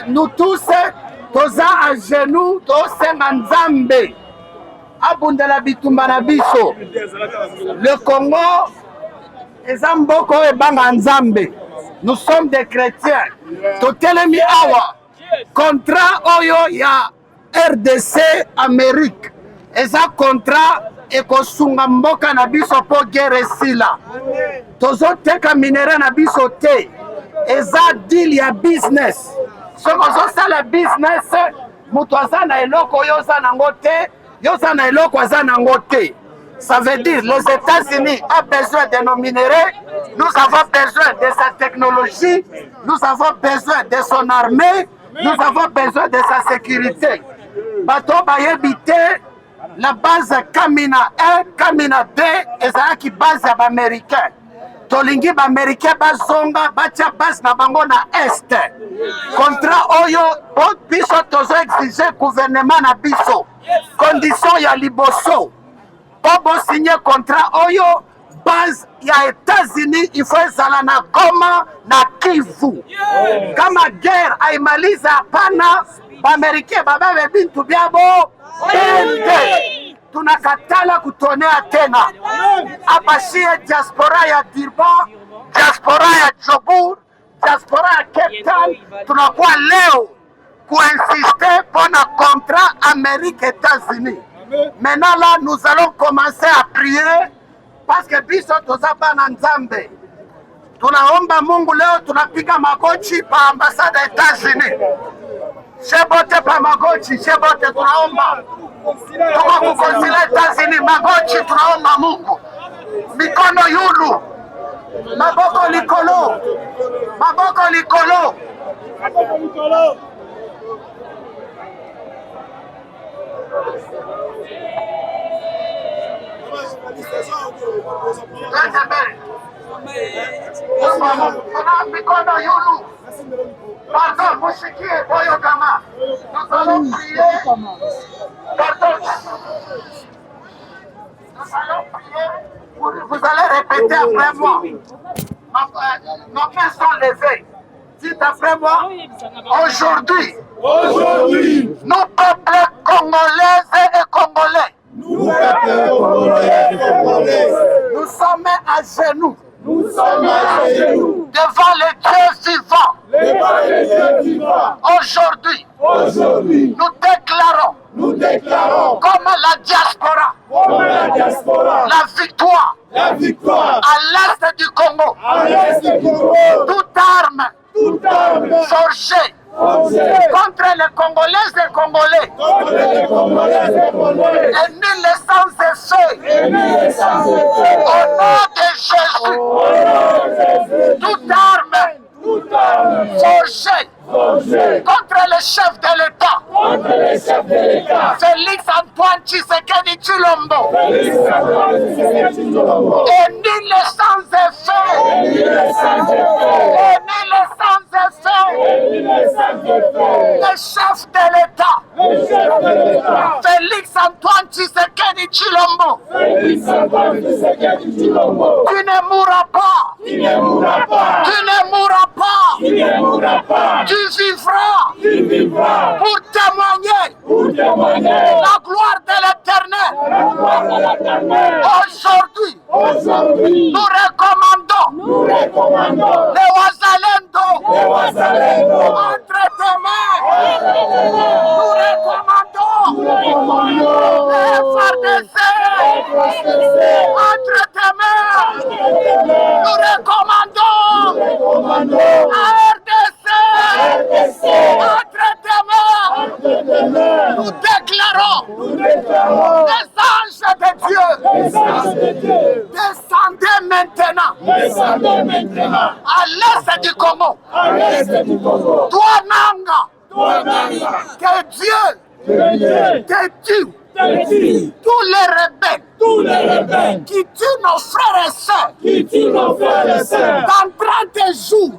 Nous tous, tous à genoux, tous Nzambe. Abundela bitumba na biso. Le Congo est Zamboko et Banga Nzambe. Nous sommes des chrétiens. Totelemi awa. Contrat oyo ya RDC Amérique. Eza contrat ekosunga mboka na biso po guerre sila. Tozo teka minere na biso te. Eza deal ya business. Soko sala business mutu aza na eloko yo za nango te, yo za na eloko aza nango te. Ça veut dire les États-Unis ont besoin de nos minéraux, nous avons besoin de sa technologie, nous avons besoin de son armée, nous avons besoin de sa sécurité. Bato bayebite la base Kamina 1, Kamina 2 ezalaki base ya Américain. Tolingi ba Américain bazonga batia base na bango na Est. Contrat oyo biso tozo exiger gouvernement na biso. Condition ya liboso. Bobo signé contrat oyo base ya États-Unis il faut ezala na Goma na Kivu. Kama guerre aimaliza hapana ba Américain bababe bintu byabo. Tunakatala kutonea tena. Apashie diaspora ya Durban, diaspora ya Jobour, diaspora ya Cape Town, tunakuwa leo kuinsister pour un contrat Amérique-États-Unis. Maintenant là, nous allons commencer à prier parce que biso tozaba na Nzambe. Tunaomba Mungu leo, tunapiga magoti pa ambassade ya États-Unis. Shebote pa magoti, shebote tunaomba. Tuko kukonsila États-Unis, magoti tunaomba Mungu. Mikono yulu. Maboko likolo. Maboko likolo. Maboko likolo. Mikono yulu. Pardon, Mouchikie, Boyogama. Nous allons prier. Pardon. Nous allons prier. Vous allez répéter après moi. Nos mains sont levées. Dites après moi. Aujourd'hui, nous peuple congolais et congolais. Nous sommes à genoux. Devant les dieux vivants. Aujourd'hui, nous déclarons comme la diaspora, la victoire à l'est du Congo. Toute arme forgée contre les Congolaises et Congolais. Et nul est sans effet. Au nom de Jésus. Toute arme forgée contre le chef de l'État. Félix Antoine Tshisekedi Tshilombo. Et nul est sans effet. Et nul est sans effet. Le chef de l'État. Félix Antoine Tshisekedi Tshilombo. Tu ne mourras pas. Tu ne mourras pas. Tu vivras pour témoigner la gloire de l'Éternel. Aujourd'hui, nous recommandons Les Wazalendo, entre tes mains, nous recommandons les FARDC, entre tes mains, nous recommandons RDC, entre tes mains, nous déclarons les anges de Dieu, descendez maintenant à l'est du Congo. Toi, Nanga, que Dieu te tue tous les rebelles qui tuent nos frères et sœurs dans 30 jours.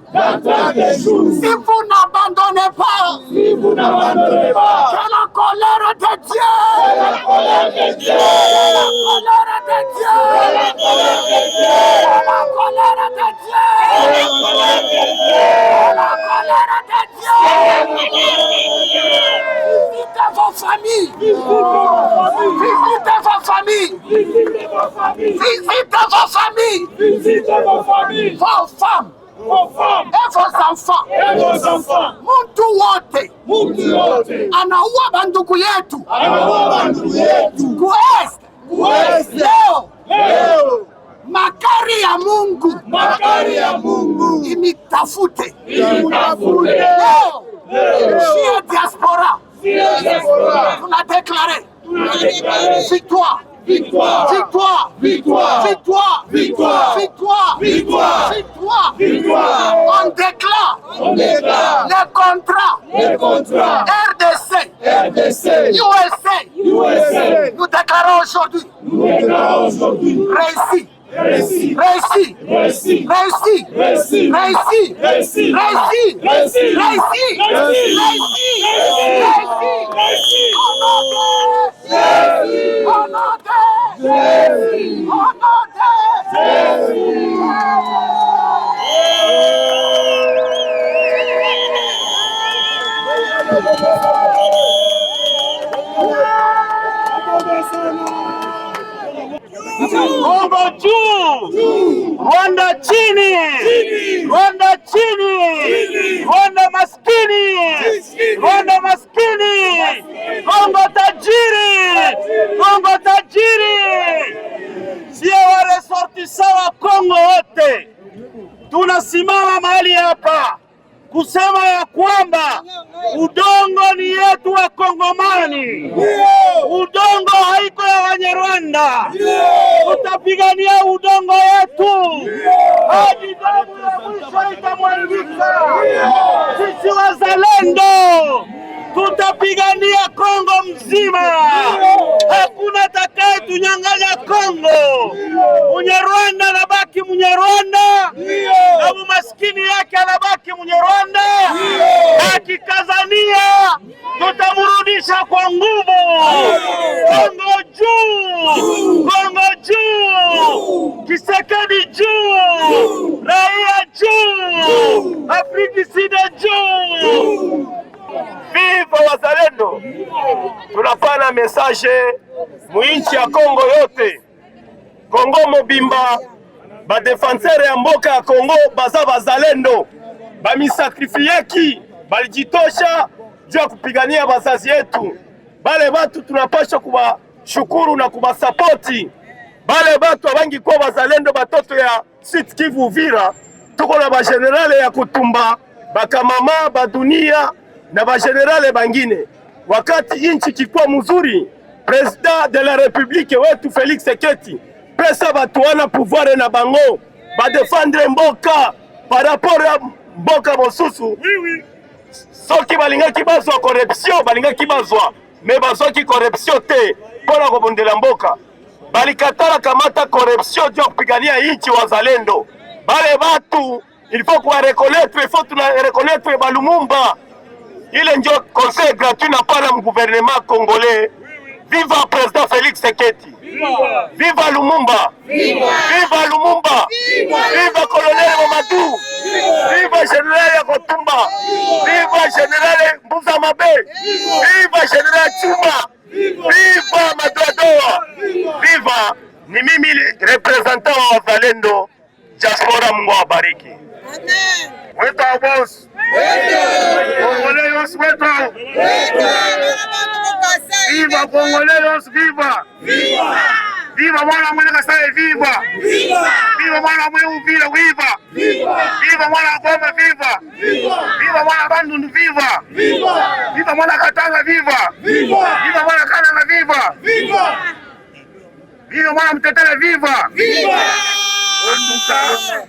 Si vous n'abandonnez pas, que la colère de Dieu, la colère de Dieu, la colère de Dieu, la colère de Dieu, la colère de Dieu, visitez vos familles, visitez vos familles, visitez vos familles, vos femmes et vos enfants. Muntu wote anaua bandugu yetu kuest leo. Makari ya Mungu imitafute leo. Shie diaspora tuna déclaré victoire. On déclare les contrats RDC, USA. Nous déclarons aujourd'hui réussi. Kongo juu, Rwanda chini, Rwanda chini, Rwanda maskini, Rwanda maskini, Kongo tajiri, Kongo tajiri. Sie wale sortisa wa Kongo wote tunasimama mahali hapa kusema ya kwamba udongo ni yetu wa Kongomani. Udongo haiko ya Wanyarwanda. Tutapigania udongo yetu hadi damu ya mwisho itamwagika. Sisi wazalendo tutapigania Kongo mzima. Hakuna atakaye tunyang'anya Kongo. Munyarwanda anabaki Munyarwanda, na umaskini yake anabaki Munyarwanda. Akikazania tutamrudisha kwa nguvu. Kongo juu, Kongo juu, Kisekedi juu, raia juu, Afrika Sida juu. Viva wazalendo! Tunapana message muinchi ya Kongo yote. Kongo mobimba, ba defenseur ya mboka ya Kongo baza bazalendo. Bamisakrifiyeki, balijitosha juu ya kupigania bazazi yetu. Bale batu tunapasha kubashukuru na kubasapoti. Bale batu abangi kwa bazalendo batoto ya Sud Kivu Uvira. Tuko na ba generale ya Kutumba, bakamama, badunia na ba generale bangine. Wakati inchi kikuwa mzuri, President de la République wetu Félix Tshisekedi pesa batuana pouvoir na bango ba défendre mboka par rapport à mboka mosusu. Soki balingaki bazwa corruption, balingaki bazwa me bazwaki corruption te pona kobondela mboka. Balikatala kamata corruption juu kupigania inchi wazalendo. Bale batu il faut qu'on reconnaître, il faut reconnaître Balumumba. Il est un conseil gratuit n'a pas le gouvernement congolais. Viva président Félix Tshisekedi. Viva Lumumba. Viva Lumumba. Viva colonel Mamadou. Viva général Yakotumba. Viva général Mbuza Mabe. Viva général Chuma. Viva Madoadoa. Viva ni mimi representant wa wazalendo diaspora. Mungu awabariki. Wetu boss. Congolais yos wetu. Viva Congolais yos, viva. Viva mwana mwana Kasai, viva. Viva mwana mwana Uvira, viva. Viva mwana Goma, viva. Viva mwana Bandundu, viva. Viva mwana Katanga, viva. Viva mwana Kananga, viva. Viva mwana Mtetele, viva.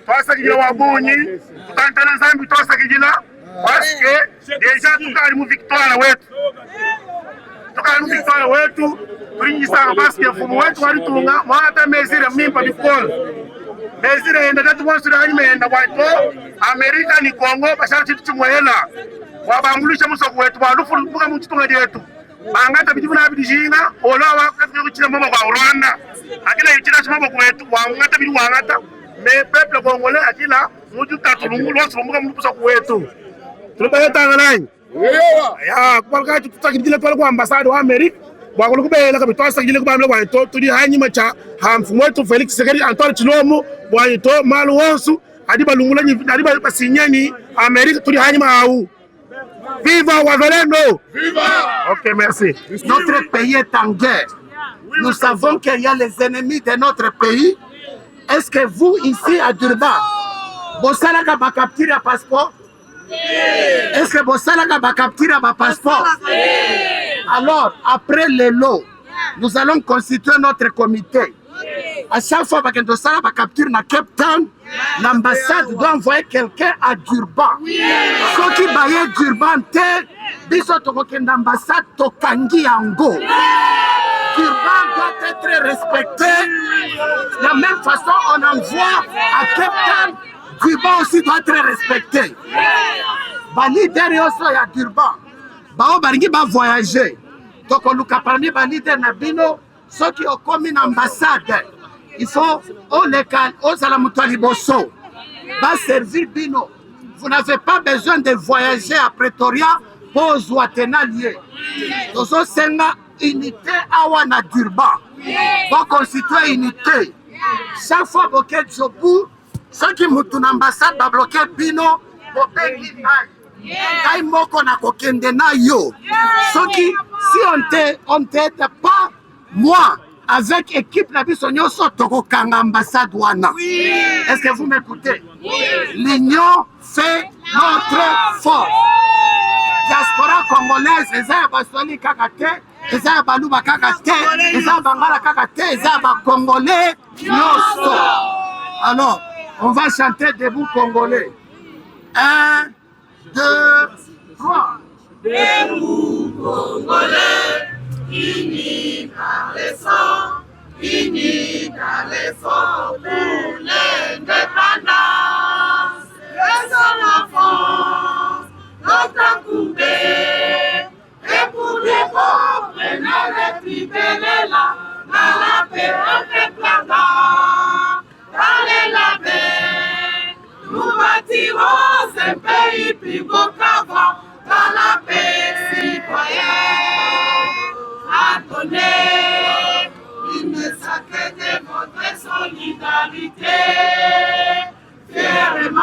Twasa kijina wabunyi, tukantana Zambi twasa kijina, paske deja tukali mu victoire wetu. Tukali mu victoire wetu, tulinyisanga paske mfumu wetu walitunga, mwana mezire mimpa bikolo. Mezire yenda tatu mwansuri hanyuma yenda waito, Amerika ni Kongo, pashala chitu chimwela. Wabangulisha musoku wetu, walufu lupuka mchitunga jetu. Bangata bijibu na abidijinga, olawa kafika kuchina mama kwa Rwanda. Akila yuchina chimama kwetu, wangata bidu wangata. Me peple Congolais akila muju tatulungu losu lumbuka mlupusa kwetu. Tulipayeta ngananyi. Ya, kwa tutakijile pale kwa ambasado wa Amerika. Wakulu kubela kabitwasa kijile kubamle kwa ito tuli hanyuma cha mfumu wetu Felix Tshisekedi Antoine Tshilombo wa ito malu wonsu adiba lungula adiba basinyani Amerika tuli hanyuma au. Viva Wazalendo! Viva! Ok, merci. Notre pays est en guerre. Nous savons qu'il y a les ennemis de notre pays. Est-ce que vous, ici à Durban, vous savez que vous capturez un passeport? Est-ce que vous savez que vous capturez un passeport? Alors, après les lots, nous allons constituer notre comité. À chaque fois que nous allons capturer na Cape Town, l'ambassade doit envoyer quelqu'un à Durban. Ceux qui baillent Durban, biso tokokenda ambassade tokangi yango. Durban doit être respecté. De la même façon, on envoie à Cape Town, Durban aussi doit être respecté. Les leaders aussi à Durban, ils vont voyager. Donc, on nous parmi les leaders Nabino, ceux qui ont commis une ambassade, il faut au local, aux Salamutaliboso, va servir Bino. Vous n'avez pas besoin de voyager à Pretoria pour Zouatena lié. Nous avons une unité à Durban. Pour constituer une unité. Chaque fois que vous êtes au bout, ceux qui ont une ambassade va bloquer Bino, vous payez Kai moko na kokende na yo. Soki si on t'aide pas, moi avec équipe na biso nyoso tokokanga ambassade wana. Est-ce que vous m'écoutez? L'union fait notre force. Diaspora congolaise, eza baswali kakate, eza baluba kakate, eza bangala kakate, eza ba congolais nyoso. Alors, on va chanter debout congolais. 1, 2, 3. Debout Congolais, unis par les sangs, unis dans les fonds pour l'indépendance. Laissons la France, notre coupé, et pour les pauvres, prenons les tribunaux là, dans la paix, on fait pardon, dans les labels. Nous bâtirons un pays plus beau qu'avant, dans la paix citoyenne. Attendez, une sacrée de votre solidarité. Fièrement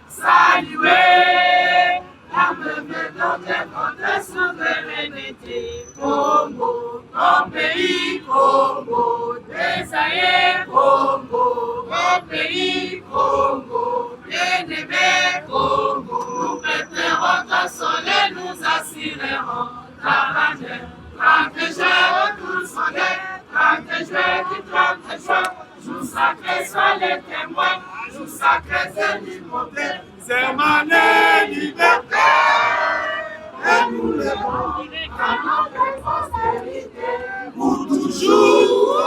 saluer la mémoire de votre souveraineté. Congo, mon pays, Congo, désaillé, Congo, mon pays, Congo, bien-aimé, Congo. Nous prêterons ta soleil, nous assurerons ta bannière. 30 juin, tout sonner, 30 juin, du 30 juin, jour sacré, sois les témoins, jour sacré, c'est l'immortel, c'est ma liberté. Et nous levons à notre postérité pour toujours.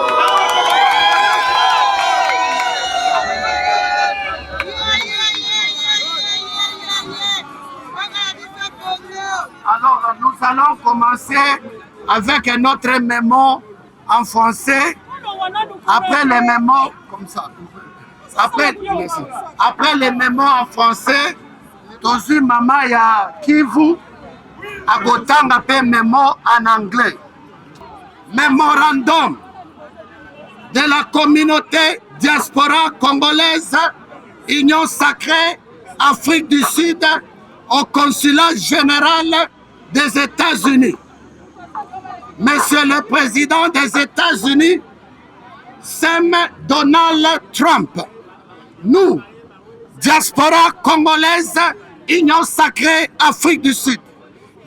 Alors, nous allons commencer avec un autre mémo en français. Après les mémos, comme ça. Après les mémos en français, Tozu Mama ya Kivu, Agotanga pe mémo en anglais. Mémorandum de la communauté diaspora congolaise Union sacrée, Afrique du Sud, au consulat général des États-Unis. Monsieur le Président des États-Unis, s'aime Donald Trump. Nous, diaspora congolaise, Union sacrée, Afrique du Sud,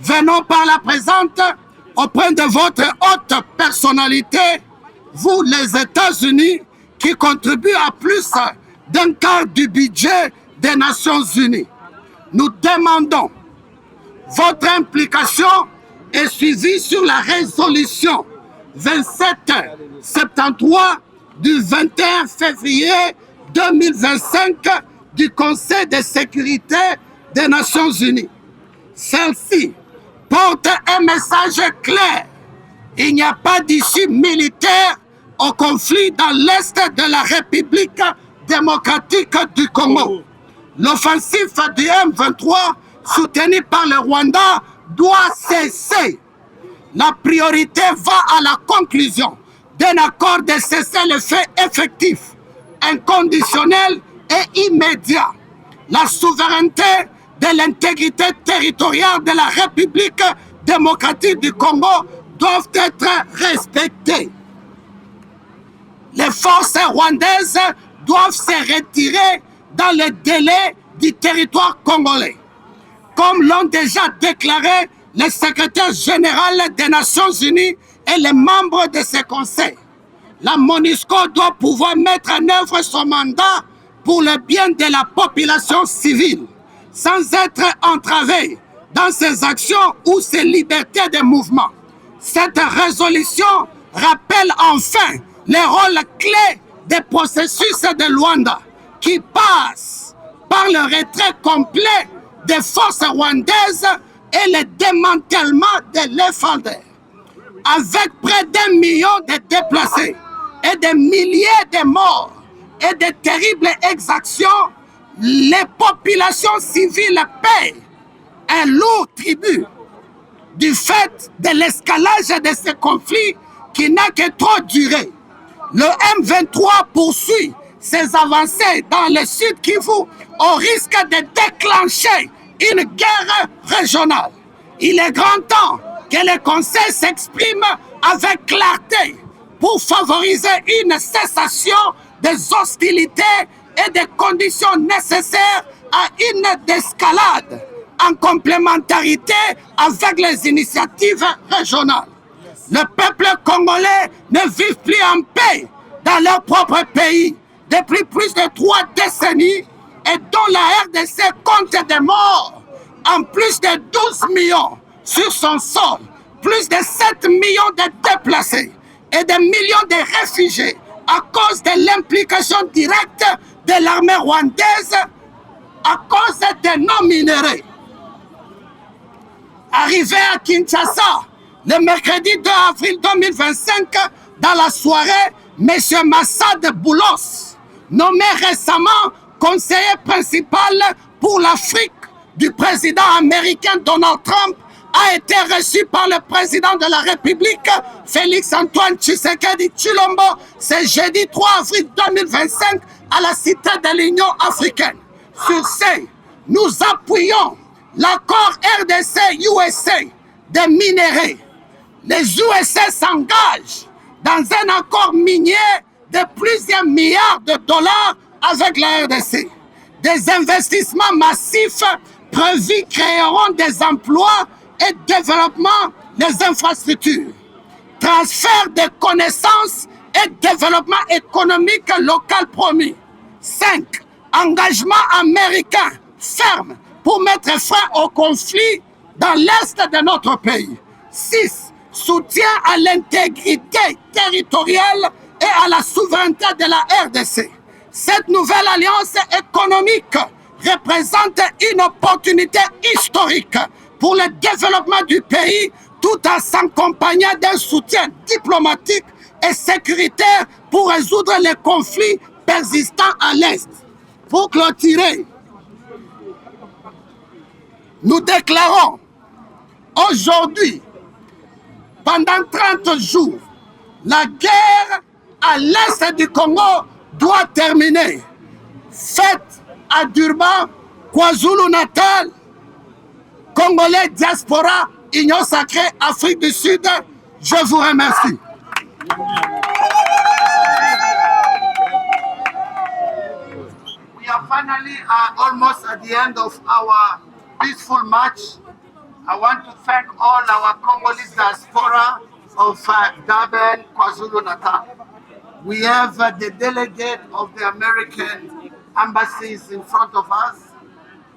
venons par la présente auprès de votre haute personnalité, vous les États-Unis, qui contribuent à plus d'un quart du budget des Nations Unies. Nous demandons votre implication est suivie sur la résolution 2773 du 21 février 2025 du Conseil de sécurité des Nations Unies. Celle-ci porte un message clair. Il n'y a pas d'issue militaire au conflit dans l'est de la République démocratique du Congo. L'offensive du M23, soutenue par le Rwanda, doit cesser. La priorité va à la conclusion d'un accord de cessez-le-feu effectif, inconditionnel et immédiat. La souveraineté de l'intégrité territoriale de la République démocratique du Congo doivent être respectées. Les forces rwandaises doivent se retirer dans le délai du territoire congolais. Comme l'ont déjà déclaré le secrétaire général des Nations Unies et les membres de ce conseil, la MONUSCO doit pouvoir mettre en œuvre son mandat pour le bien de la population civile, sans être entravée dans ses actions ou ses libertés de mouvement. Cette résolution rappelle enfin les rôles clés des processus de Luanda qui passent par le retrait complet des forces rwandaises et le démantèlement de l'FALDER. Avec près d'1 million de déplacés et des milliers de morts et de terribles exactions, les populations civiles paient un lourd tribut du fait de l'escalade de ce conflit qui n'a que trop duré. Le M23 poursuit ses avancées dans le sud Kivu au risque de déclencher une guerre régionale. Il est grand temps que le Conseil s'exprime avec clarté pour favoriser une cessation des hostilités et des conditions nécessaires à une escalade en complémentarité avec les initiatives régionales. Le peuple congolais ne vit plus en paix dans leur propre pays depuis plus de 3 décennies et dont la RDC compte des morts en plus de 12 millions sur son sol, plus de 7 millions de déplacés et des millions de réfugiés à cause de l'implication directe de l'armée rwandaise à cause de non-minéraux. Arrivé à Kinshasa le mercredi 2 avril 2025, dans la soirée, M. Massad Boulos, nommé récemment conseiller principal pour l'Afrique du président américain Donald Trump, a été reçu par le président de la République, Félix-Antoine Tshisekedi Tshilombo, ce jeudi 3 avril 2025 à la Cité de l'Union africaine. Sur ce, nous appuyons l'accord RDC-USA des minéraux. Les USA s'engagent dans un accord minier de plusieurs milliards de dollars avec la RDC. Des investissements massifs prévus créeront des emplois et développement des infrastructures. Transfert de connaissances et développement économique local promis. 5. Engagement américain ferme pour mettre fin au conflit dans l'est de notre pays. 6. Soutien à l'intégrité territoriale et à la souveraineté de la RDC. Cette nouvelle alliance économique représente une opportunité historique pour le développement du pays tout en s'accompagnant d'un soutien diplomatique et sécuritaire pour résoudre les conflits persistants à l'Est. Pour clôturer, nous déclarons aujourd'hui, pendant 30 jours, la guerre à l'est du Congo doit terminer. Faites à Durban, KwaZulu-Natal, Congolais diaspora, Union sacrée, Afrique du Sud, je vous remercie. We are finally almost at the end of our peaceful march. I want to thank all our Congolese diaspora of Durban, KwaZulu-Natal. We have the delegate of the American embassies in front of us.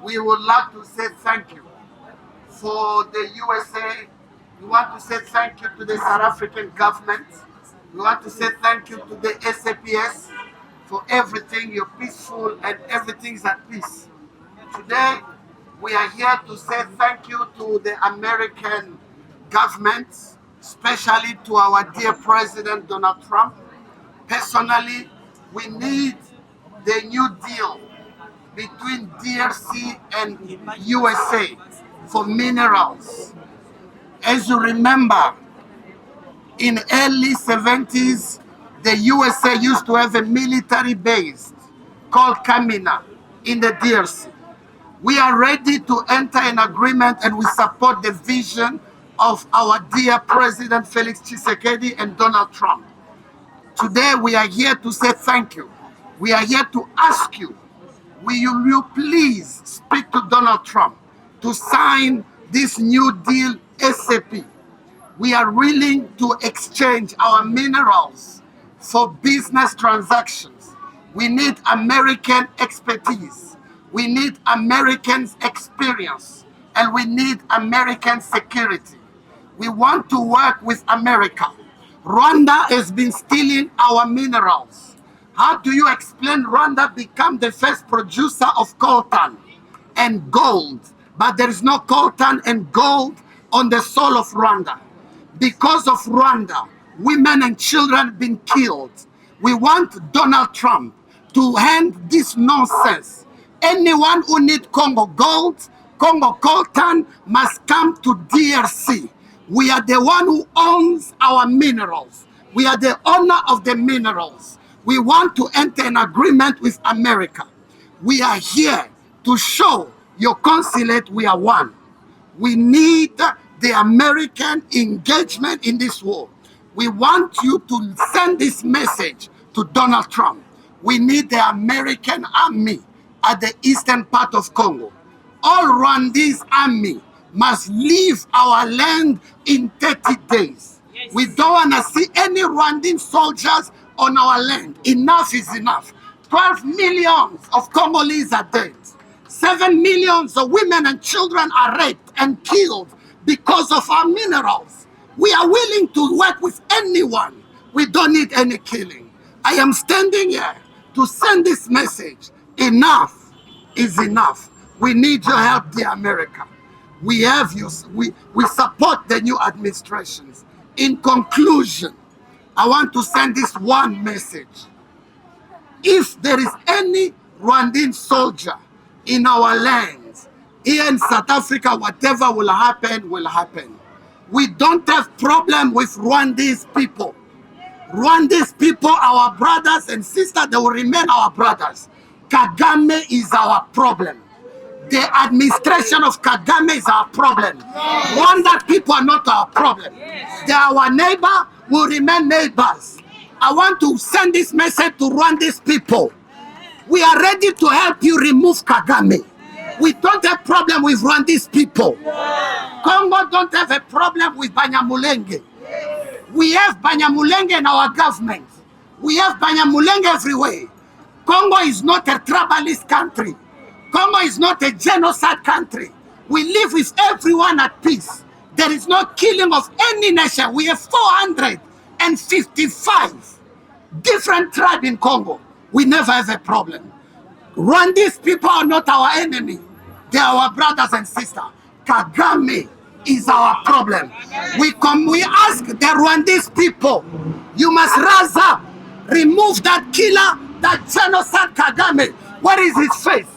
We would like to say thank you. For the USA, we want to say thank you to the South African government. We want to say thank you to the SAPS for everything. You're peaceful and everything's at peace. Today, we are here to say thank you to the American government, especially to our dear President Donald Trump. Personally, we need the new deal between DRC and USA for minerals. As you remember, in early 70s, the USA used to have a military base called Kamina in the DRC. We are ready to enter an agreement and we support the vision of our dear President Felix Tshisekedi and Donald Trump. Today we are here to say thank you. We are here to ask you, will you please speak to Donald Trump to sign this new deal ASAP? We are willing to exchange our minerals for business transactions. We need American expertise. We need American experience. And we need American security. We want to work with America. Rwanda has been stealing our minerals. How do you explain Rwanda become the first producer of coltan and gold, but there is no coltan and gold on the soil of Rwanda? Because of Rwanda, women and children have been killed. We want Donald Trump to end this nonsense. Anyone who needs Congo gold, Congo coltan must come to DRC. We are the one who owns our minerals. We are the owner of the minerals. We want to enter an agreement with America. We are here to show your consulate we are one. We need the American engagement in this war. We want you to send this message to Donald Trump. We need the American army at the eastern part of Congo. All Rwandese army must leave our land in 30 days. Yes. We don't want to see any Rwandan soldiers on our land. Enough is enough. 12 millions of Congolese are dead. 7 millions of women and children are raped and killed because of our minerals. We are willing to work with anyone. We don't need any killing. I am standing here to send this message. Enough is enough. We need your help, dear America. We have you. We support the new administrations. In conclusion, I want to send this one message. If there is any Rwandan soldier in our lands, here in South Africa, whatever will happen, will happen. We don't have problem with Rwandese people. Rwandese people, our brothers and sisters, they will remain our brothers. Kagame is our problem. The administration of Kagame is our problem. Yes. Rwanda people are not our problem. Yes. They are our neighbor, will remain neighbors. I want to send this message to Rwandese people. We are ready to help you remove Kagame. We don't have problem with Rwandese people. Congo don't have a problem with Banyamulenge. We have Banyamulenge in our government. We have Banyamulenge everywhere. Congo is not a tribalist country. Congo is not a genocide country. We live with everyone at peace. There is no killing of any nation. We have 455 different tribes in Congo. We never have a problem. Rwandese people are not our enemy. They are our brothers and sisters. Kagame is our problem. We ask the Rwandese people, you must rise up, remove that killer, that genocide Kagame. Where is his face?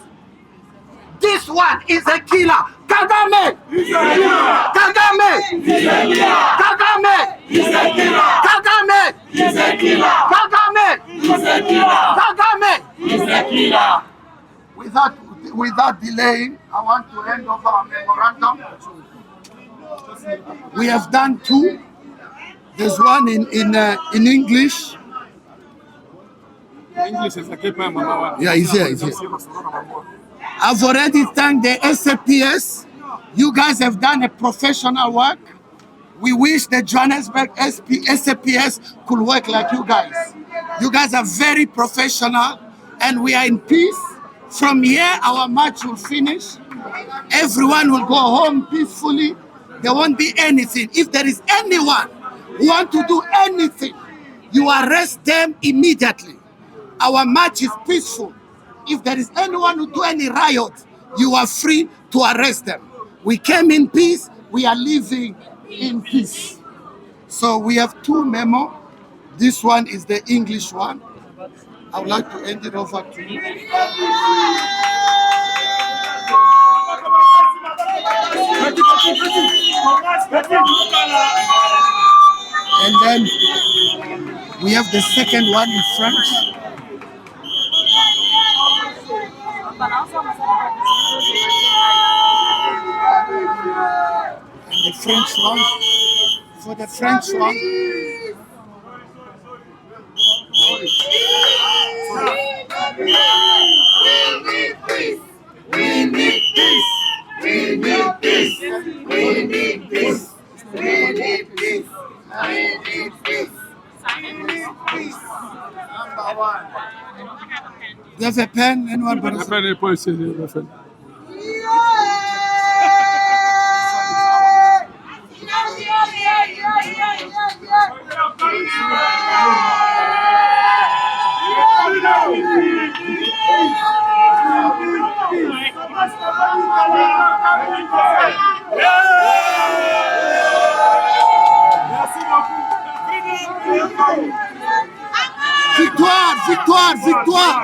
This one is a killer. Kagame! He's a killer! Kagame! He's a killer! Kagame! He's a killer! Kagame! He's a killer! Kagame! He's a killer! Kagame! He's a killer! without delaying, I want to hand over a memorandum. We have done 2. There's one in English. Yeah, he's here. I've already thanked the SAPS. You guys have done a professional work. We wish the Johannesburg SAPS could work like you guys. You guys are very professional, and we are in peace. From here, our march will finish. Everyone will go home peacefully. There won't be anything. If there is anyone who want to do anything, you arrest them immediately. Our march is peaceful. If there is anyone who do any riot, you are free to arrest them. We came in peace. We are living in peace. So we have 2 memos. This one is the English one. I would like to hand it over to you. And then we have the second one in French. And the French one. For the French one. We need peace. We need peace. We need peace. We need peace. We need peace. We need peace. Number 1. Do you have a pen? Anyone? A pen est pas ici. Victoire, victoire, victoire.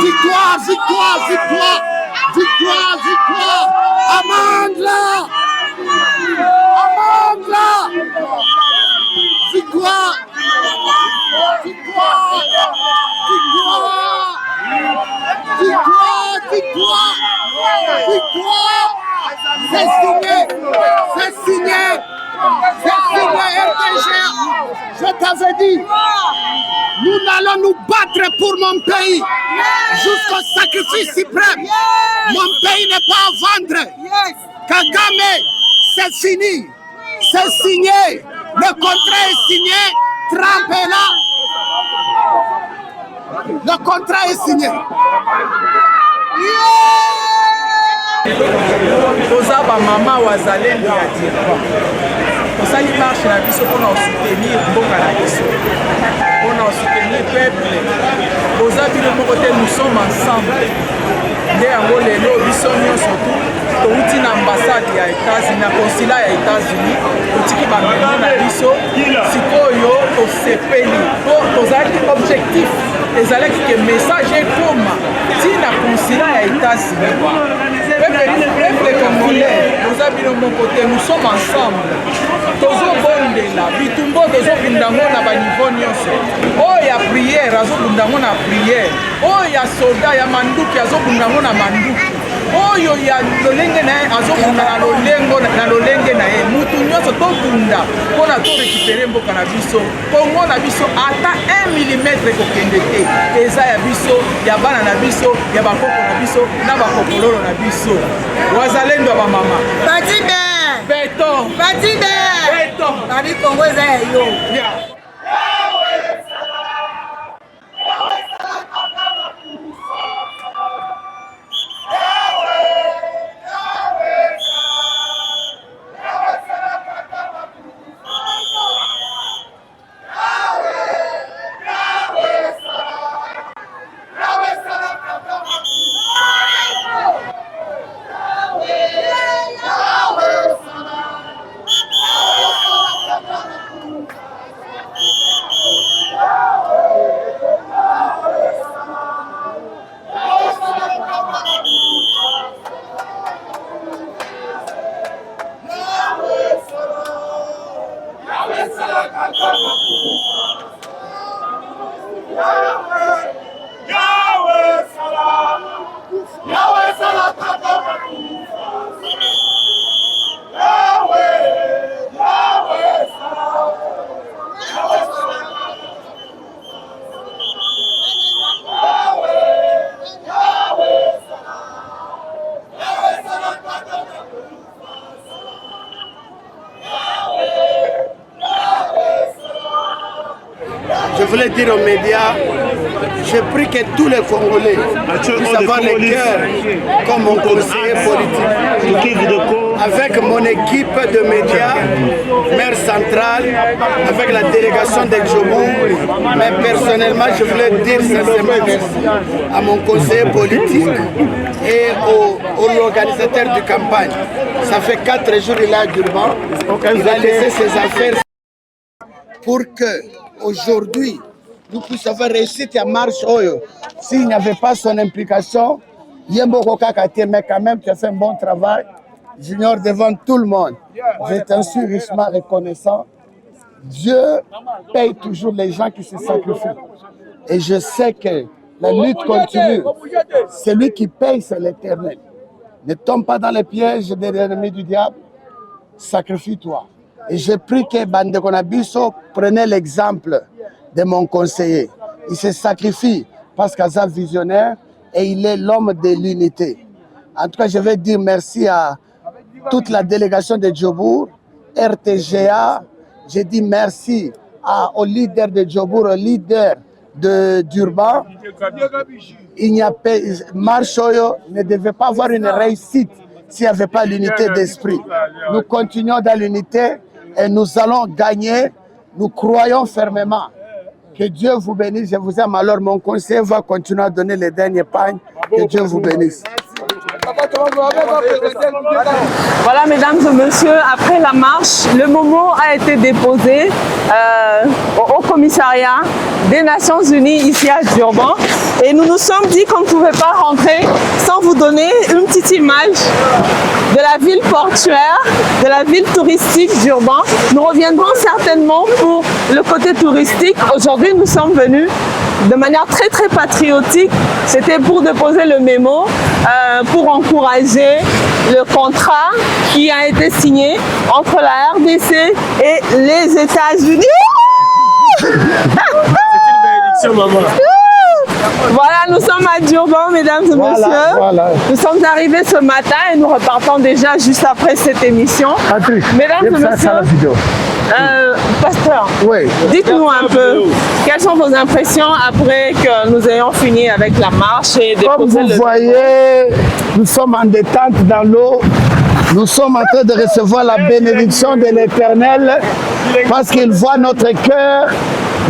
Victoire, victoire, victoire. Victoire, victoire. Amandla. Amandla. Victoire. Victoire. Victoire. Victoire, victoire. Victoire. C'est signé. C'est signé. C'est signé, RDG. Je t'avais dit. Nous allons nous battre pour mon pays jusqu'au sacrifice suprême. Mon pays n'est pas à vendre. Kagame, c'est fini. C'est signé. Le contrat est signé. Trump est là. Le contrat est signé. Toza ba mama wazalendo ya Dirwa. Tosali marche na biso pour nous soutenir mboka na biso. Pour nous soutenir peuple. Toza bino moko te, nous sommes ensemble. Nde yango lelo biso nyonso tu touti na ambassade ya États-Unis, na consulat ya États-Unis, totiki bamemo na biso sikoyo tosepeli. Tozalaki objectif ezalaki ke message ekoma tina consulat ya États-Unis. Peuple congolais, nous avons mon côté, nous sommes ensemble. Tozo bondela, bitumbo tozo bundango na ba niveau nyonso. Oh ya prière, azo bundango na prière. Oh ya soldat ya manduki azo bundango na manduki. Oyo ya lolenge na ye azobunda na lolenge na ye. Mutu nyonso tobunda mpona to récupérer mboka na biso. Kongo na biso ata 1 mm kokende te. Eza ya biso, ya bana na biso, ya bakoko na biso, na bakokololo na biso. Wazalendo ya bamama. Batibe! Beto! Batibe! Beto! Babi Kongo eza ya yo. voulais dire aux médias, je prie que tous les Congolais puissent avoir le cœur comme mon conseiller politique. Avec mon équipe de médias, maire centrale, avec la délégation d'Exjobour, mais personnellement, je voulais dire sincèrement merci à mon conseiller politique et aux organisateurs de campagne. Ça fait 4 jours qu'il est à Durban. Il a laissé ses affaires pour que aujourd'hui nous puissions avoir réussi à marche. S'il n'y avait pas son implication, Yembo Kakate, mais quand même, tu as fait un bon travail. Junior, devant tout le monde, je t'en suis richement reconnaissant. Dieu paye toujours les gens qui se sacrifient. Et je sais que la lutte continue. Celui qui paye, c'est l'Éternel. Ne tombe pas dans les pièges des ennemis du diable. Sacrifie-toi. Et je prie que Bande Konabiso prenait l'exemple de mon conseiller. Il se sacrifie parce qu'il est visionnaire et il est l'homme de l'unité. En tout cas, je vais dire merci à toute la délégation de Djobour, RTGA. Je dis merci au leader de Djobour, au leader de Durban. Il n'y a pas, Marchoyo ne devait pas avoir une réussite s'il n'y avait pas l'unité d'esprit. Nous continuons dans l'unité et nous allons gagner. Nous croyons fermement. Que Dieu vous bénisse. Je vous aime. Alors mon conseiller va continuer à donner les derniers pagnes. Que Dieu vous bénisse. Voilà, mesdames et messieurs, après la marche, le moment a été déposé au commissariat des Nations Unies ici à Durban. Et nous nous sommes dit qu'on ne pouvait pas rentrer sans vous donner une petite image de la ville portuaire, de la ville touristique d'Urban. Nous reviendrons certainement pour le côté touristique. Aujourd'hui, nous sommes venus de manière très patriotique. C'était pour déposer le mémo, pour encourager le contrat qui a été signé entre la RDC et les États-Unis. C'est une bénédiction, maman. Voilà, nous sommes à Durban, mesdames et messieurs. Voilà. Nous sommes arrivés ce matin et nous repartons déjà juste après cette émission. Mesdames et messieurs, pasteur, oui. Dites-nous un peu, quelles sont vos impressions après que nous ayons fini avec la marche et déposer Comme vous voyez, nous sommes en détente dans l'eau. Nous sommes en train de recevoir la bénédiction de l'Éternel parce qu'il voit notre cœur.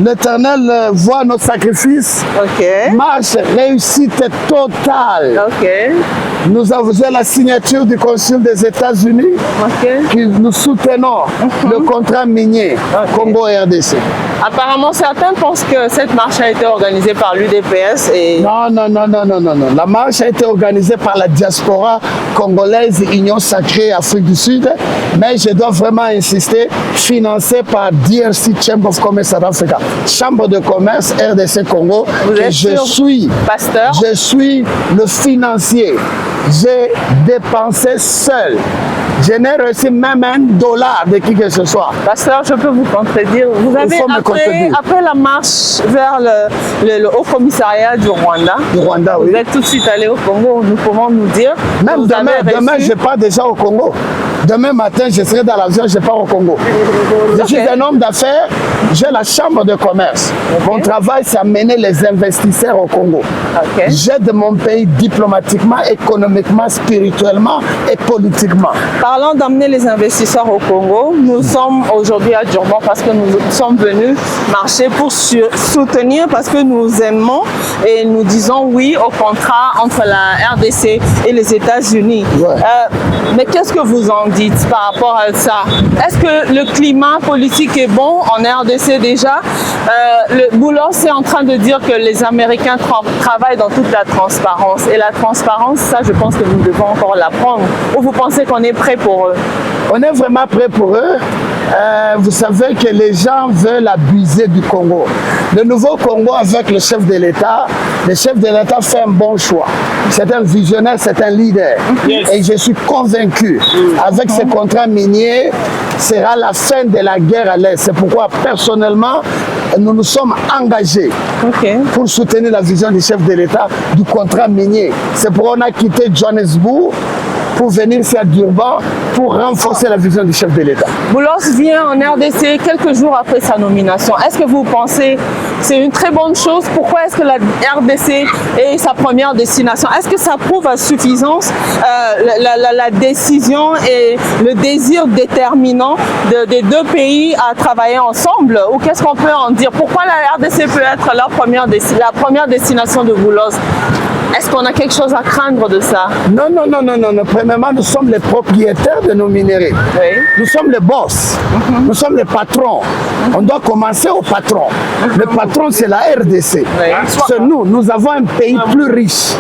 L'Éternel voit nos sacrifices. Marche, réussite totale. Nous avons la signature du Consul des États-Unis qui nous soutenons le contrat minier Congo-RDC. Apparemment, certains pensent que cette marche a été organisée par l'UDPS. Et... Non. La marche a été organisée par la diaspora congolaise Union Sacrée Afrique du Sud, mais je dois vraiment insister, financée par DRC Chamber of Commerce South Africa. Chambre de commerce RDC Congo, que je suis le financier. J'ai dépensé seul. Je n'ai reçu même $1 de qui que ce soit. Pasteur, je peux vous contredire. Vous avez, après la marche vers le Haut Commissariat du Rwanda, vous êtes tout de suite allé au Congo, nous pouvons nous dire. Même demain, je pars déjà au Congo. Demain matin, je serai dans l'avion, je pars au Congo. Je suis un homme d'affaires, j'ai la chambre de commerce. Mon travail, c'est amener les investisseurs au Congo. J'aide mon pays diplomatiquement, économiquement, spirituellement et politiquement. Parlant d'amener les investisseurs au Congo, nous sommes aujourd'hui à Durban parce que nous sommes venus marcher pour soutenir, parce que nous aimons et nous disons oui au contrat entre la RDC et les États-Unis. Mais qu'est-ce que vous en dites par rapport à ça? Est-ce que le climat politique est bon en RDC déjà? Le Boulot est en train de dire que les Américains travaillent dans toute la transparence. Et la transparence, ça, je pense que nous devons encore l'apprendre. Ou vous pensez qu'on est prêt pour eux? On est vraiment prêt pour eux. Vous savez que les gens veulent abuser du Congo. Le nouveau Congo avec le chef de l'État fait un bon choix. C'est un visionnaire, c'est un leader. Et je suis convaincu, avec ce contrat minier, sera la fin de la guerre à l'Est. C'est pourquoi, personnellement, nous nous sommes engagés pour soutenir la vision du chef de l'État du contrat minier. C'est pourquoi on a quitté Johannesburg pour venir ici à Durban pour renforcer la vision du chef de l'État. Boulos vient en RDC quelques jours après sa nomination. Est-ce que vous pensez que c'est une très bonne chose? Pourquoi est-ce que la RDC est sa première destination? Est-ce que ça prouve à suffisance la décision et le désir déterminant des deux pays à travailler ensemble? Ou qu'est-ce qu'on peut en dire? Pourquoi la RDC peut être la première destination de Boulos? Est-ce qu'on a quelque chose à craindre de ça? Non. Premièrement, nous sommes les propriétaires de nos minéraux. Oui. Nous sommes les boss. Nous sommes les patrons. On doit commencer au patron. Le patron, c'est la RDC. C'est nous. Nous avons un pays plus riche.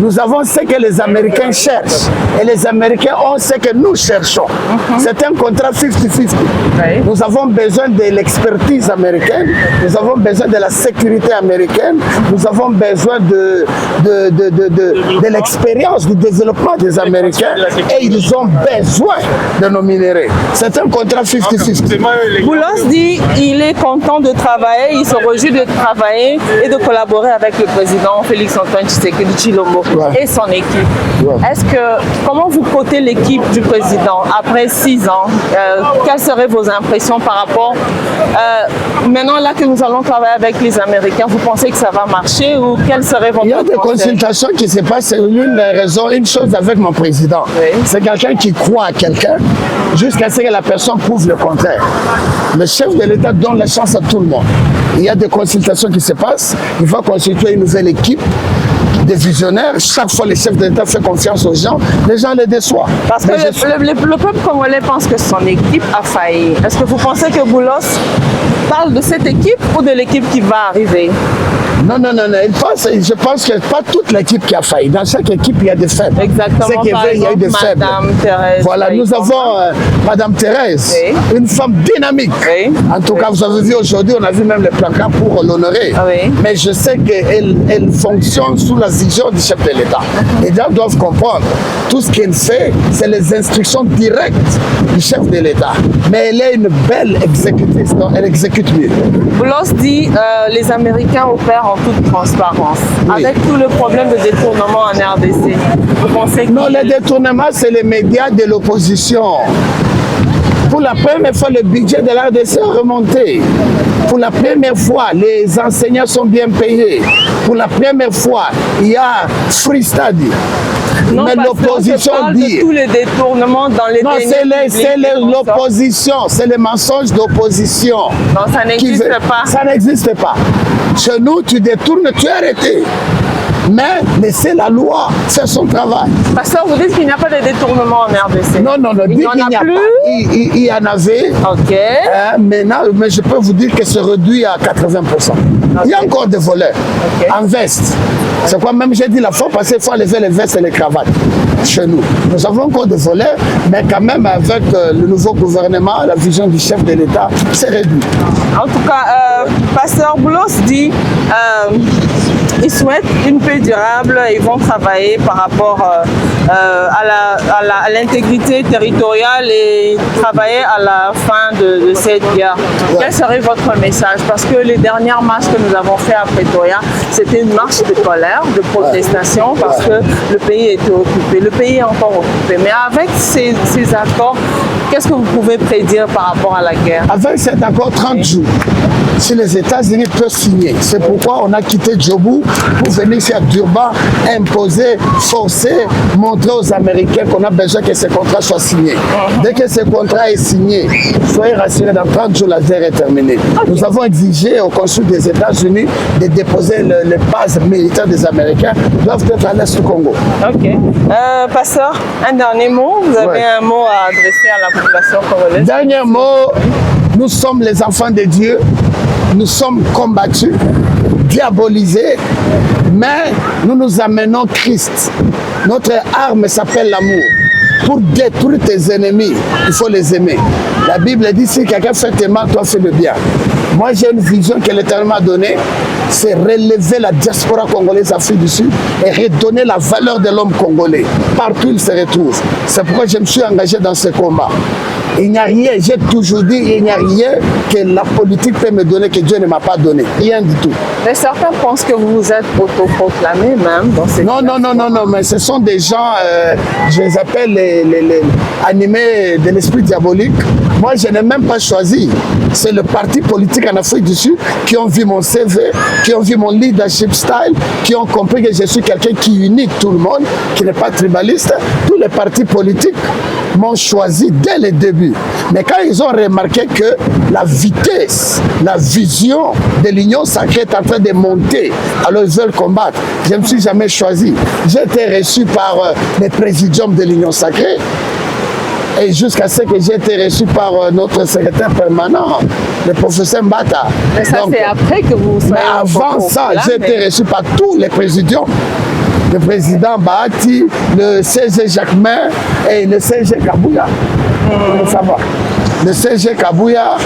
Nous avons ce que les Américains cherchent. Et les Américains ont ce que nous cherchons. C'est un contrat 50-50. Nous avons besoin de l'expertise américaine. Nous avons besoin de la sécurité américaine. Nous avons besoin de l'expérience, du développement des Américains, et ils ont besoin de nos minéraux. C'est un contrat 50-50. Boulos dit qu'il est content de travailler, il se réjouit de travailler et de collaborer avec le président Félix-Antoine Tshisekedi Tshilombo et son équipe. Comment vous cotez l'équipe du président après 6 ans? Quelles seraient vos impressions par rapport maintenant là que nous allons travailler avec les Américains? Vous pensez que ça va marcher ou quelle serait votre... Il y a des consultations qui se passent. C'est une chose avec mon président. C'est quelqu'un qui croit à quelqu'un jusqu'à ce que la personne prouve le contraire. Le chef de l'État donne la chance à tout le monde. Il y a des consultations qui se passent. Il va constituer une nouvelle équipe des visionnaires. Chaque fois, le chef de l'État fait confiance aux gens. Les gens les déçoivent. Parce que le peuple congolais pense que son équipe a failli. Est-ce que vous pensez que Boulos parle de cette équipe ou de l'équipe qui va arriver? Non. Je pense que pas toute l'équipe qui a failli. Dans chaque équipe, il y a des faibles. Exactement. Il y a eu des faibles. Madame Thérèse. Voilà, nous avons Madame Thérèse, une femme dynamique. En tout cas, vous avez vu aujourd'hui, on a vu même le placard pour l'honorer. Mais je sais qu'elle fonctionne sous la vision du chef de l'État. Les gens doivent comprendre. Tout ce qu'elle fait, c'est les instructions directes du chef de l'État. Mais elle est une belle exécutrice. Donc elle exécute mieux. Boulos dit les Américains opèrent en toute transparence. Avec tout le problème de détournement en RDC, vous pensez que... Non, le détournement, c'est les médias de l'opposition. Pour la première fois, le budget de l'RDC a remonté. Pour la première fois, les enseignants sont bien payés. Pour la première fois, il y a free study. Non, mais l'opposition dit... tous les détournements dans les... Non, c'est l'opposition, c'est les mensonges d'opposition. Non, ça n'existe pas. Ça n'existe pas. Chez nous, tu détournes, tu es arrêté. Mais laissez la loi faire son travail. Pasteur, vous dites qu'il n'y a pas de détournement en RDC. Non, il n'y en a plus. Il y en avait. Ok. Maintenant, mais je peux vous dire que c'est réduit à 80%. Il y a encore des voleurs en veste. C'est quoi même, j'ai dit la fois passée, il faut enlever les vestes et les cravates chez nous. Nous avons encore des voleurs, mais quand même avec le nouveau gouvernement, la vision du chef de l'État, c'est réduit. En tout cas, Pasteur Boulos dit ils souhaitent une paix durable, ils vont travailler par rapport à l'intégrité territoriale et travailler à la fin de cette guerre. Quel serait votre message? Parce que les dernières marches que nous avons faites à Pretoria, c'était une marche de colère, de protestation, parce que le pays était occupé. Le pays est encore occupé. Mais avec ces accords, qu'est-ce que vous pouvez prédire par rapport à la guerre? Avec cet accord, 30 jours, si les États-Unis peuvent signer, c'est pourquoi on a quitté Djobou pour venir ici à Durban, imposer, forcer, montrer aux Américains qu'on a besoin que ce contrat soit signé. Dès que ce contrat est signé, soyez rassurés, dans 30 jours, la guerre est terminée. Nous avons exigé au consul des États-Unis de déposer les bases militaires des Américains doivent être à l'est du Congo. Ok. Pasteur, un dernier mot. Vous avez un mot à adresser à la population congolaise? Dernier mot, nous sommes les enfants de Dieu. Nous sommes combattus, diabolisés, mais nous nous amenons Christ. Notre arme s'appelle l'amour. Pour détruire tes ennemis, il faut les aimer. La Bible dit, si quelqu'un fait tes mal, toi fais le bien. Moi, j'ai une vision que l'Éternel m'a donnée, c'est relever la diaspora congolaise Afrique du Sud et redonner la valeur de l'homme congolais. Partout il se retrouve. C'est pourquoi je me suis engagé dans ce combat. Il n'y a rien, j'ai toujours dit, il n'y a rien que la politique peut me donner que Dieu ne m'a pas donné. Rien du tout. Mais certains pensent que vous vous êtes autoproclamé même dans ces... Non, mais ce sont des gens, je les appelle les animés de l'esprit diabolique. Moi, je n'ai même pas choisi. C'est le parti politique en Afrique du Sud qui ont vu mon CV, qui ont vu mon leadership style, qui ont compris que je suis quelqu'un qui unit tout le monde, qui n'est pas tribaliste. Tous les partis politiques m'ont choisi dès le début. Mais quand ils ont remarqué que la vitesse, la vision de l'Union sacrée est en train de monter, alors ils veulent combattre. Je ne me suis jamais choisi. J'ai été reçu par les présidiums de l'Union sacrée. Et jusqu'à ce que j'ai été reçu par notre secrétaire permanent, le professeur Mbata. Mais ça, c'est après que vous soyez... Mais avant ça, j'ai été reçu par tous les présidents. Le président Bahati, le CG Jacquemin et le CG Kabouya. Ça va. Le CG Kabouya,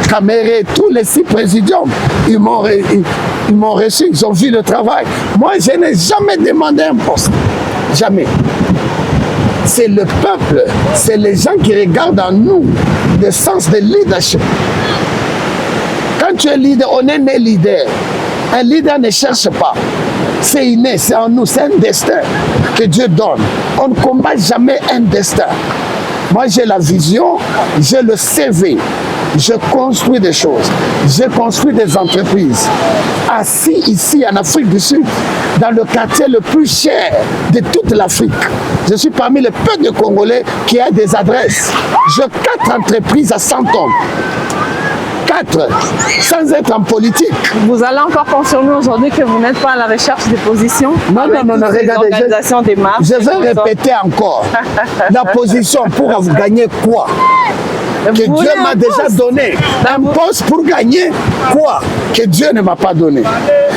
Kamere, tous les 6 présidents, ils m'ont reçu, ils ont vu le travail. Moi, je n'ai jamais demandé un poste. Jamais. C'est le peuple, c'est les gens qui regardent en nous le sens de leadership. Quand tu es leader, on est né leader. Un leader ne cherche pas. C'est inné, c'est en nous, c'est un destin que Dieu donne. On ne combat jamais un destin. Moi, j'ai la vision, j'ai le CV. Je construis des choses, j'ai construit des entreprises. Assis ici en Afrique du Sud, dans le quartier le plus cher de toute l'Afrique. Je suis parmi les peu de Congolais qui a des adresses. J'ai 4 entreprises à 100 tonnes. 4, sans être en politique. Vous allez encore confirmer aujourd'hui que vous n'êtes pas à la recherche des positions? Non, regardez, je vais répéter encore. La position pour gagner quoi? Que Dieu m'a déjà donné. Un poste pour gagner quoi? Que Dieu ne m'a pas donné.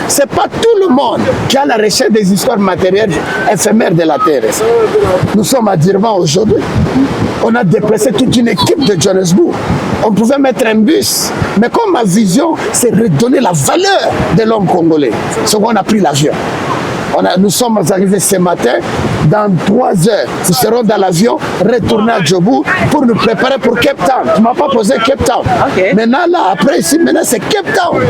Ce n'est pas tout le monde qui a la recherche des histoires matérielles éphémères de la terre. Nous sommes à Durban aujourd'hui. On a déplacé toute une équipe de Johannesburg. On pouvait mettre un bus. Mais comme ma vision, c'est redonner la valeur de l'homme congolais. C'est qu'on a pris l'avion. Nous sommes arrivés ce matin, dans 3 heures, nous serons dans l'avion, retourner à Djobour pour nous préparer pour Cape Town. Tu ne m'as pas posé Cape Town. Okay. Maintenant, là, après ici, maintenant c'est Cape Town.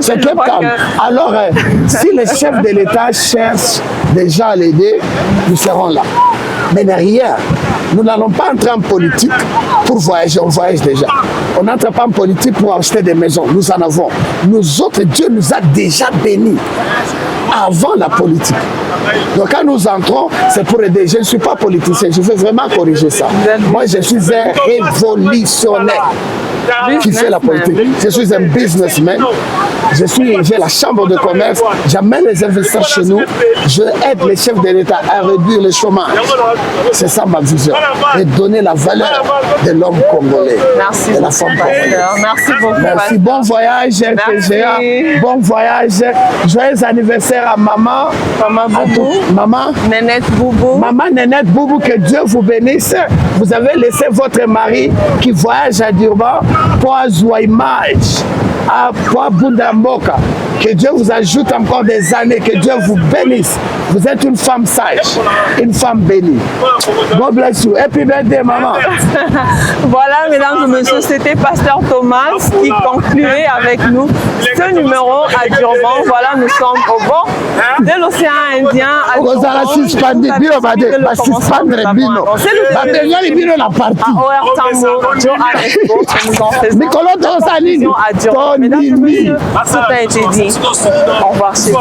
C'est Cape Town. Alors, si les chefs de l'État cherchent des gens à l'aider, nous serons là. Mais rien. Nous n'allons pas entrer en politique pour voyager, on voyage déjà. On n'entre pas en politique pour acheter des maisons, nous en avons. Nous autres, Dieu nous a déjà bénis avant la politique. Donc quand nous entrons, c'est pour aider. Je ne suis pas politicien, je veux vraiment corriger ça. Moi, je suis un révolutionnaire qui fait la politique. Je suis un businessman. J'ai la chambre de commerce, j'amène les investisseurs chez nous, je aide les chefs de l'État à réduire le chômage. C'est ça ma vision. Et donner la valeur de l'homme congolais. Merci de la femme congolaise. Merci beaucoup. Merci. Bon voyage, RPGA. Bon voyage. Joyeux anniversaire à maman. Maman Boubou. Maman Nénette Boubou. Maman Nénette Boubou, que Dieu vous bénisse. Vous avez laissé votre mari qui voyage à Durban pour Zouaimage, pour Bundamboka. Que Dieu vous ajoute encore des années, que Dieu vous bénisse. Vous êtes une femme sage, une femme bénie. God bless you. Happy birthday, maman. Voilà, mesdames et messieurs, c'était Pasteur Thomas qui concluait avec nous ce numéro à Durban. Voilà, nous sommes au bord de l'océan Indien à Durban. Mesdames et messieurs, tout a été dit. Au revoir, c'est tout.